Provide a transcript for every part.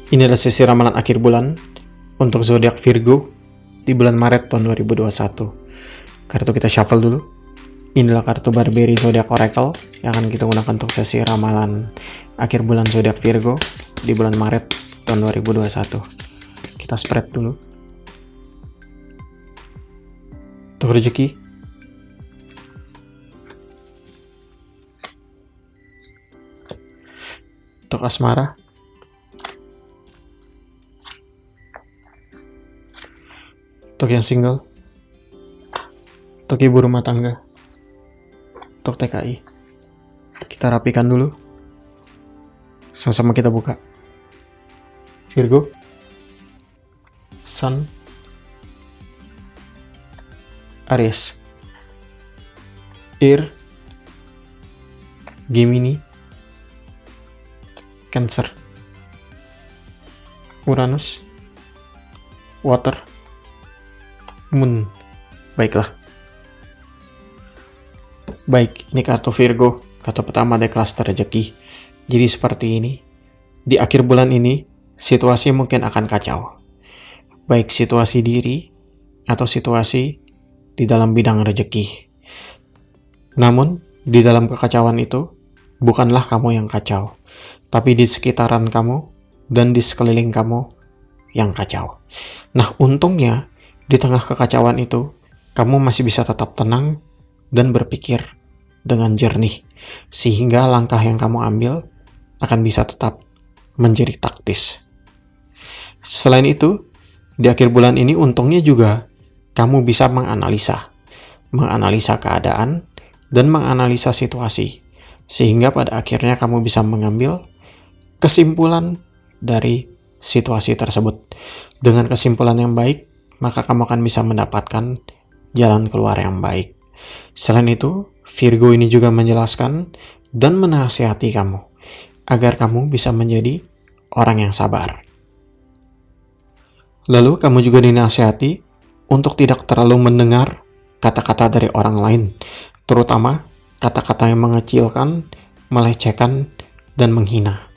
Ini adalah sesi ramalan akhir bulan untuk zodiak Virgo di bulan Maret tahun 2021. Kartu kita shuffle dulu. Inilah kartu Barberi Zodiac Oracle yang akan kita gunakan untuk sesi ramalan akhir bulan zodiak Virgo di bulan Maret tahun 2021. Kita spread dulu. Untuk rezeki, untuk asmara, untuk yang single, untuk ibu rumah tangga, untuk TKI. Kita rapikan dulu. Sama-sama kita buka. Virgo, Sun, Aries, Air, Gemini, Cancer, Uranus, Water, Moon. Baiklah. Baik, ini kartu Virgo, kartu pertama dari klaster rezeki. Jadi seperti ini. Di akhir bulan ini, situasi mungkin akan kacau. Baik situasi diri atau situasi di dalam bidang rezeki. Namun, di dalam kekacauan itu, bukanlah kamu yang kacau, tapi di sekitaran kamu dan di sekeliling kamu yang kacau. Nah, untungnya, di tengah kekacauan itu, kamu masih bisa tetap tenang dan berpikir dengan jernih, sehingga langkah yang kamu ambil akan bisa tetap menjadi taktis. Selain itu, di akhir bulan ini untungnya juga kamu bisa menganalisa keadaan dan menganalisa situasi, sehingga pada akhirnya kamu bisa mengambil kesimpulan dari situasi tersebut. Dengan kesimpulan yang baik, maka kamu akan bisa mendapatkan jalan keluar yang baik. Selain itu, Virgo ini juga menjelaskan dan menasihati kamu agar kamu bisa menjadi orang yang sabar. Lalu kamu juga dinasihati untuk tidak terlalu mendengar kata-kata dari orang lain, terutama kata-kata yang mengecilkan, melecehkan, dan menghina.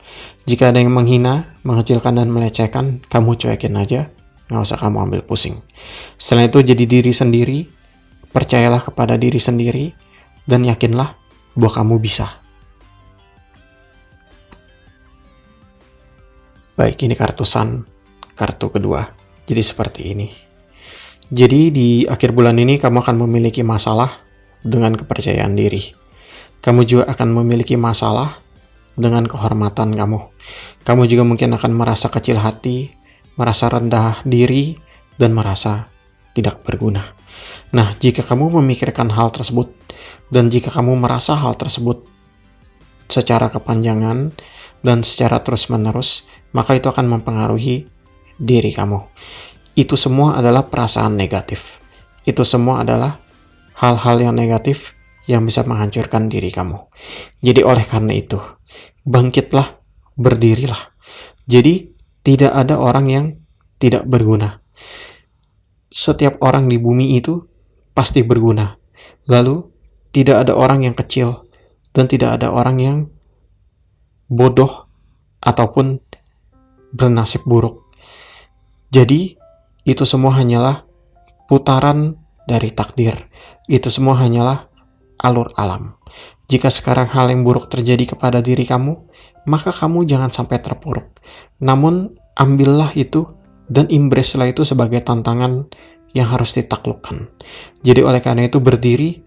Jika ada yang menghina, mengecilkan, dan melecehkan, kamu cuekin aja, nggak usah kamu ambil pusing. Selain itu, jadi diri sendiri, percayalah kepada diri sendiri, dan yakinlah bahwa kamu bisa. Baik, ini kartu Sun, kartu kedua. Jadi seperti ini. Jadi di akhir bulan ini kamu akan memiliki masalah dengan kepercayaan diri. Kamu juga akan memiliki masalah dengan kehormatan kamu. Kamu juga mungkin akan merasa kecil hati, merasa rendah diri, dan merasa tidak berguna. Nah, jika kamu memikirkan hal tersebut, dan jika kamu merasa hal tersebut secara kepanjangan dan secara terus-menerus, maka itu akan mempengaruhi diri kamu. Itu semua adalah perasaan negatif. Itu semua adalah hal-hal yang negatif yang bisa menghancurkan diri kamu. Jadi oleh karena itu, bangkitlah, berdirilah. Jadi tidak ada orang yang tidak berguna. Setiap orang di bumi itu pasti berguna. Lalu tidak ada orang yang kecil dan tidak ada orang yang bodoh ataupun bernasib buruk. Jadi itu semua hanyalah putaran dari takdir. Itu semua hanyalah alur alam. Jika sekarang hal yang buruk terjadi kepada diri kamu, maka kamu jangan sampai terpuruk. Namun ambillah itu dan embrace-lah itu sebagai tantangan yang harus ditaklukkan. Jadi oleh karena itu berdiri,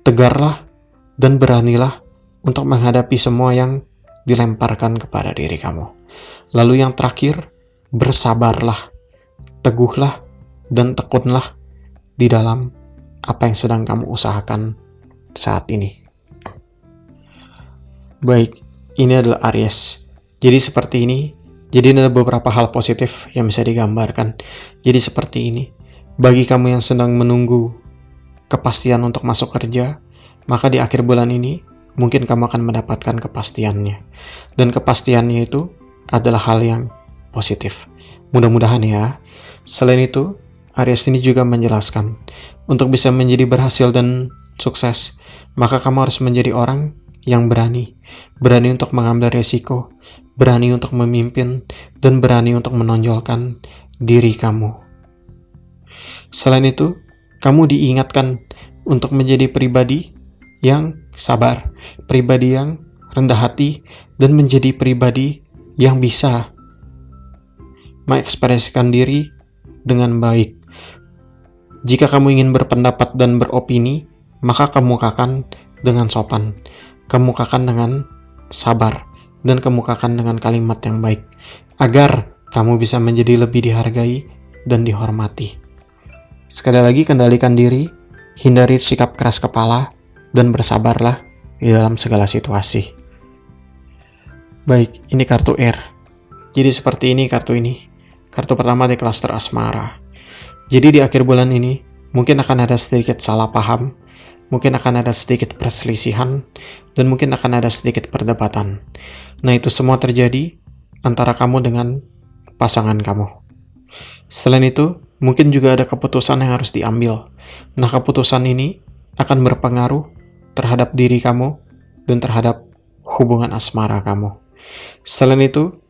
tegarlah, dan beranilah untuk menghadapi semua yang dilemparkan kepada diri kamu. Lalu yang terakhir, bersabarlah, teguhlah, dan tekunlah di dalam apa yang sedang kamu usahakan saat ini. Baik, ini adalah Aries. Jadi seperti ini. Jadi ada beberapa hal positif yang bisa digambarkan. Jadi seperti ini. Bagi kamu yang sedang menunggu kepastian untuk masuk kerja, maka di akhir bulan ini mungkin kamu akan mendapatkan kepastiannya. Dan kepastiannya itu adalah hal yang positif. Mudah-mudahan ya. Selain itu, Aries ini juga menjelaskan, untuk bisa menjadi berhasil dan sukses, maka kamu harus menjadi orang yang berani untuk mengambil resiko, berani untuk memimpin, dan berani untuk menonjolkan diri kamu. Selain itu, kamu diingatkan untuk menjadi pribadi yang sabar, pribadi yang rendah hati, dan menjadi pribadi yang bisa mengekspresikan diri dengan baik. Jika kamu ingin berpendapat dan beropini, maka kemukakan dengan sopan, kemukakan dengan sabar, dan kemukakan dengan kalimat yang baik, agar kamu bisa menjadi lebih dihargai dan dihormati. Sekali lagi, kendalikan diri, hindari sikap keras kepala, dan bersabarlah di dalam segala situasi. Baik, ini kartu R. Jadi seperti ini kartu ini. Kartu pertama di klaster asmara. Jadi di akhir bulan ini, mungkin akan ada sedikit salah paham, mungkin akan ada sedikit perselisihan, dan mungkin akan ada sedikit perdebatan. Nah, itu semua terjadi antara kamu dengan pasangan kamu. Selain itu, mungkin juga ada keputusan yang harus diambil. Nah, keputusan ini akan berpengaruh terhadap diri kamu dan terhadap hubungan asmara kamu. Selain itu,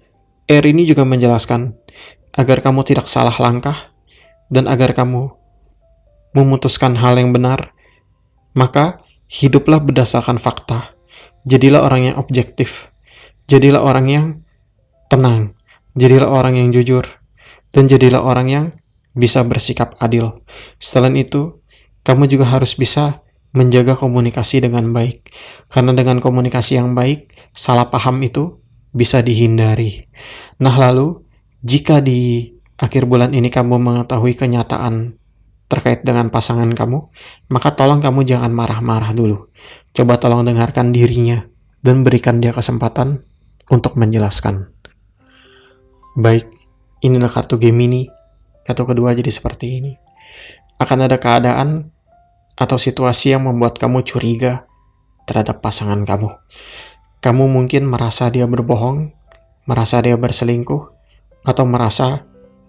R ini juga menjelaskan agar kamu tidak salah langkah dan agar kamu memutuskan hal yang benar, maka hiduplah berdasarkan fakta. Jadilah orang yang objektif. Jadilah orang yang tenang. Jadilah orang yang jujur. Dan jadilah orang yang bisa bersikap adil. Selain itu, kamu juga harus bisa menjaga komunikasi dengan baik. Karena dengan komunikasi yang baik, salah paham itu bisa dihindari. Nah, lalu jika di akhir bulan ini kamu mengetahui kenyataan terkait dengan pasangan kamu, maka tolong kamu jangan marah-marah dulu. Coba tolong dengarkan dirinya dan berikan dia kesempatan untuk menjelaskan. Baik, inilah kartu Gemini. Kartu kedua jadi seperti ini. Akan ada keadaan atau situasi yang membuat kamu curiga terhadap pasangan kamu. Kamu mungkin merasa dia berbohong, merasa dia berselingkuh, atau merasa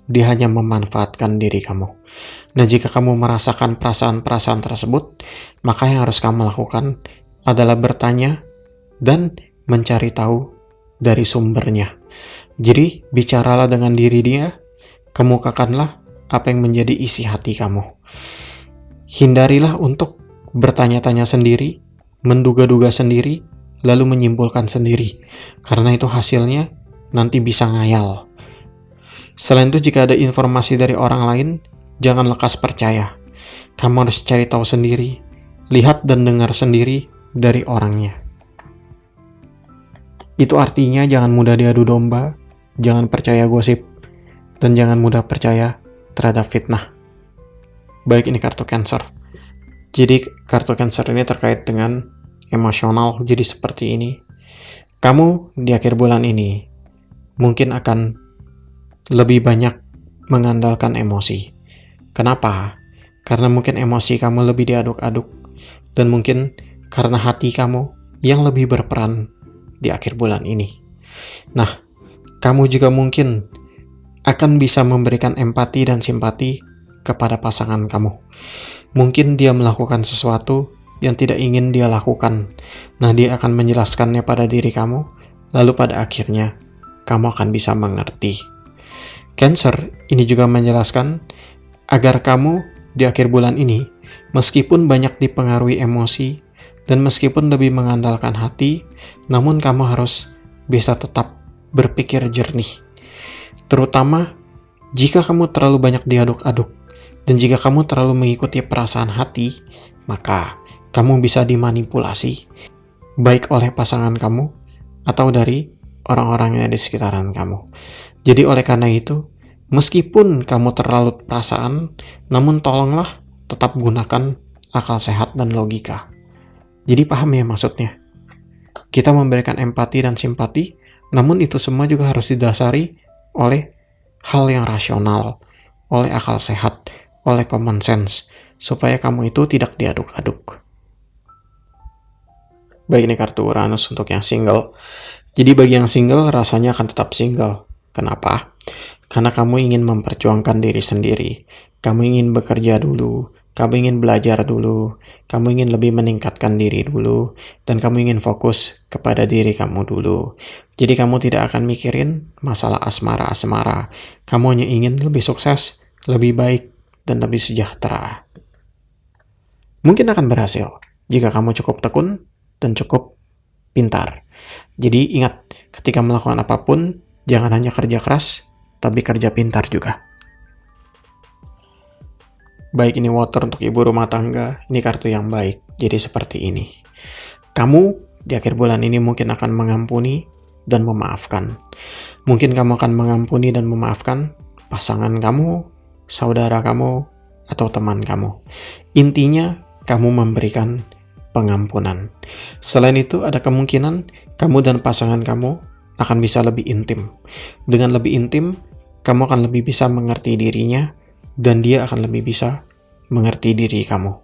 dia hanya memanfaatkan diri kamu. Nah, jika kamu merasakan perasaan-perasaan tersebut, maka yang harus kamu lakukan adalah bertanya dan mencari tahu dari sumbernya. Jadi, bicaralah dengan diri dia, kemukakanlah apa yang menjadi isi hati kamu. Hindarilah untuk bertanya-tanya sendiri, menduga-duga sendiri, lalu menyimpulkan sendiri. Karena itu hasilnya nanti bisa ngayal. Selain itu, jika ada informasi dari orang lain, jangan lekas percaya. Kamu harus cari tahu sendiri, lihat dan dengar sendiri dari orangnya. Itu artinya jangan mudah diadu domba, jangan percaya gosip, dan jangan mudah percaya terhadap fitnah. Baik, ini kartu Cancer. Jadi kartu Cancer ini terkait dengan emosional, jadi seperti ini. Kamu di akhir bulan ini mungkin akan lebih banyak mengandalkan emosi. Kenapa? Karena mungkin emosi kamu lebih diaduk-aduk, dan mungkin karena hati kamu yang lebih berperan di akhir bulan ini. Nah, kamu juga mungkin akan bisa memberikan empati dan simpati kepada pasangan kamu. Mungkin dia melakukan sesuatu yang tidak ingin dia lakukan. Nah, dia akan menjelaskannya pada diri kamu, lalu pada akhirnya kamu akan bisa mengerti. Cancer ini juga menjelaskan agar kamu di akhir bulan ini, meskipun banyak dipengaruhi emosi dan meskipun lebih mengandalkan hati, namun kamu harus bisa tetap berpikir jernih. Terutama jika kamu terlalu banyak diaduk-aduk dan jika kamu terlalu mengikuti perasaan hati, maka kamu bisa dimanipulasi, baik oleh pasangan kamu atau dari orang-orang yang ada di sekitaran kamu. Jadi oleh karena itu, meskipun kamu terlalu perasaan, namun tolonglah tetap gunakan akal sehat dan logika. Jadi paham ya maksudnya? Kita memberikan empati dan simpati, namun itu semua juga harus didasari oleh hal yang rasional, oleh akal sehat, oleh common sense, supaya kamu itu tidak diaduk-aduk. Baik, ini kartu Uranus untuk yang single. Jadi bagi yang single, rasanya akan tetap single. Kenapa? Karena kamu ingin memperjuangkan diri sendiri. Kamu ingin bekerja dulu. kamu ingin belajar dulu, kamu ingin lebih meningkatkan diri dulu, dan kamu ingin fokus kepada diri kamu dulu. Jadi kamu tidak akan mikirin masalah asmara-asmara. Kamu hanya ingin lebih sukses, lebih baik, dan lebih sejahtera. Mungkin akan berhasil jika kamu cukup tekun dan cukup pintar. Jadi ingat, ketika melakukan apapun, jangan hanya kerja keras, tapi kerja pintar juga. Baik ini water untuk ibu rumah tangga, ini kartu yang baik. Jadi seperti ini. Kamu di akhir bulan ini mungkin akan mengampuni dan memaafkan. Mungkin kamu akan mengampuni dan memaafkan pasangan kamu, saudara kamu, atau teman kamu. Intinya, kamu memberikan pengampunan. Selain itu, ada kemungkinan kamu dan pasangan kamu akan bisa lebih intim. Dengan lebih intim, kamu akan lebih bisa mengerti dirinya, dan dia akan lebih bisa mengerti diri kamu.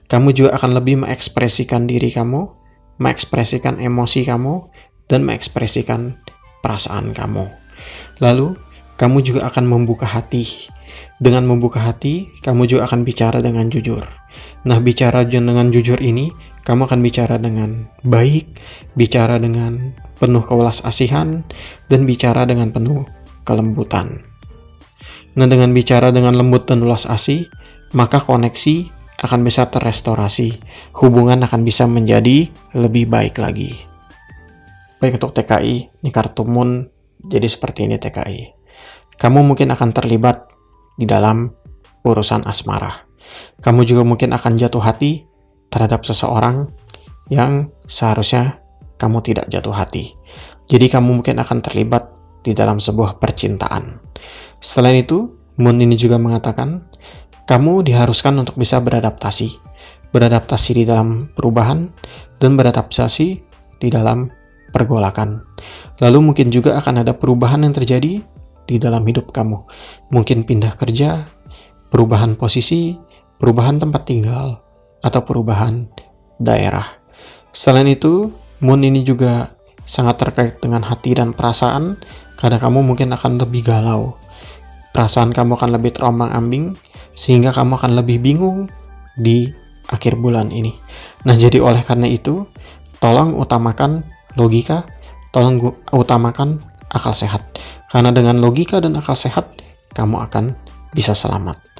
Kamu juga akan lebih mengekspresikan diri kamu, mengekspresikan emosi kamu, dan mengekspresikan perasaan kamu. Lalu, kamu juga akan membuka hati. Dengan membuka hati, kamu juga akan bicara dengan jujur. Nah, bicara dengan jujur ini, kamu akan bicara dengan baik, bicara dengan penuh kewelas asihan, dan bicara dengan penuh kelembutan. Nah, dengan bicara dengan lembut dan ulas asih, maka koneksi akan bisa terrestorasi. Hubungan akan bisa menjadi lebih baik lagi. Baik untuk TKI, ini kartu Moon, jadi seperti ini TKI. Kamu mungkin akan terlibat di dalam urusan asmara. Kamu juga mungkin akan jatuh hati terhadap seseorang yang seharusnya kamu tidak jatuh hati. Jadi kamu mungkin akan terlibat di dalam sebuah percintaan. Selain itu, Moon ini juga mengatakan, kamu diharuskan untuk bisa beradaptasi. Beradaptasi di dalam perubahan, dan beradaptasi di dalam pergolakan. Lalu mungkin juga akan ada perubahan yang terjadi di dalam hidup kamu. Mungkin pindah kerja, perubahan posisi, perubahan tempat tinggal, atau perubahan daerah. Selain itu, Moon ini juga sangat terkait dengan hati dan perasaan, karena kamu mungkin akan lebih galau. Perasaan kamu akan lebih terombang-ambing, sehingga kamu akan lebih bingung di akhir bulan ini. Nah, jadi oleh karena itu, tolong utamakan logika, tolong utamakan akal sehat. Karena dengan logika dan akal sehat, kamu akan bisa selamat.